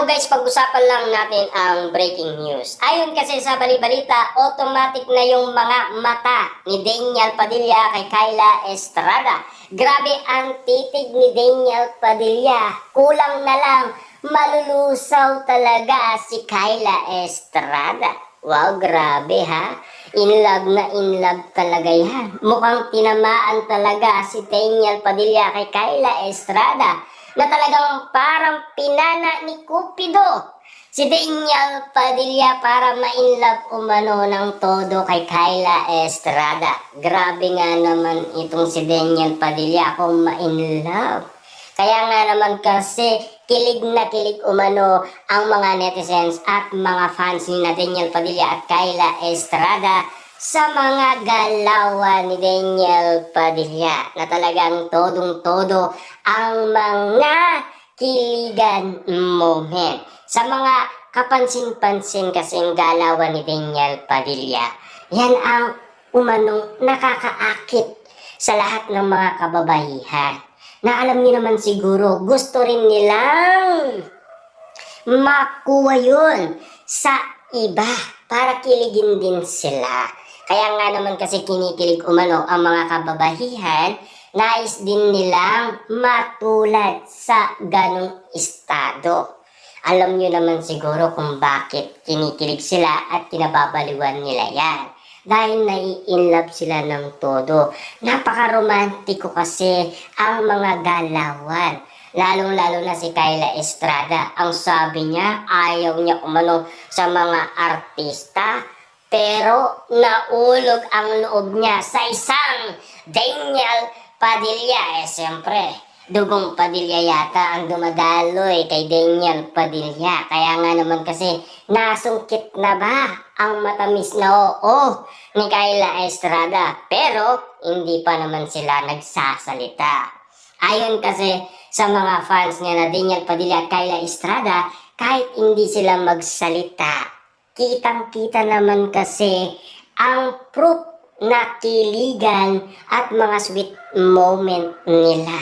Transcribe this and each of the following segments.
Now guys, pag-usapan lang natin ang breaking news. Ayon kasi sa bali-balita, automatic na yung mga mata ni Daniel Padilla kay Kyla Estrada. Grabe ang titig ni Daniel Padilla. Kulang na lang, malulusaw talaga si Kyla Estrada. Wow, grabe ha. In love talaga yan. Mukhang tinamaan talaga si Daniel Padilla kay Kyla Estrada na talagang parang pinana ni Cupido si Daniel Padilla para ma-inlove umano ng todo kay Kyla Estrada. Grabe nga naman itong si Daniel Padilla kung ma-inlove. Kaya nga naman kasi kilig na kilig umano ang mga netizens at mga fans ni Daniel Padilla at Kyla Estrada sa mga galawan ni Daniel Padilla na talagang todong-todo ang mga kiligan moment. Sa mga kapansin-pansin kasing galawan ni Daniel Padilla, yan ang umanong nakakaakit sa lahat ng mga kababaihan. Na alam niyo naman siguro, gusto rin nilang makuha yun sa iba para kiligin din sila. Kaya nga naman kasi kinikilig umano ang mga kababaihan, nais din nilang matulad sa ganong estado. Alam niyo naman siguro kung bakit kinikilig sila at kinababaliwan nila yan. Dahil nai-inlove sila ng todo. Napaka-romantiko kasi ang mga galawan. Lalong-lalo na si Kyla Estrada. Ang sabi niya, ayaw niya umano sa mga artista. Pero naulog ang loob niya sa isang Daniel Padilla. Siyempre, dugong Padilla yata ang dumadaloy kay Daniel Padilla. Kaya nga naman kasi nasungkit na ba ang matamis na oo ni Kyla Estrada? Pero hindi pa naman sila nagsasalita. Ayon kasi sa mga fans na Daniel Padilla at Kyla Estrada, kahit hindi sila magsalita, kitang-kita naman kasi ang proof na kiligan at mga sweet moment nila.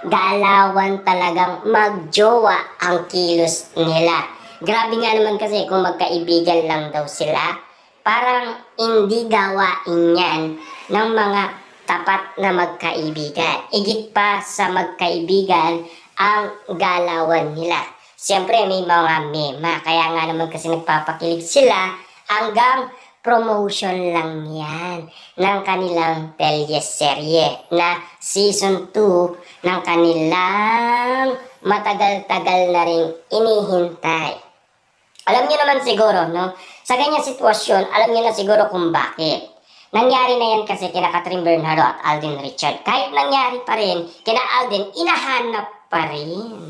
Galawan talagang magjowa ang kilos nila. Grabe nga naman kasi kung magkaibigan lang daw sila, parang hindi gawain yan ng mga tapat na magkaibigan. Igit pa sa magkaibigan ang galawan nila. Siyempre may mga mema, kaya nga naman kasi nagpapakilig sila hanggang promotion lang yan ng kanilang telyeserye na season 2 ng kanilang matagal-tagal na ring inihintay. Alam niyo naman siguro, no? Sa ganyang sitwasyon, alam niyo na siguro kung bakit. Nangyari na yan kasi kina Catherine Bernardo at Alden Richard. Kahit nangyari pa rin, kina Alden, inahanap pa rin.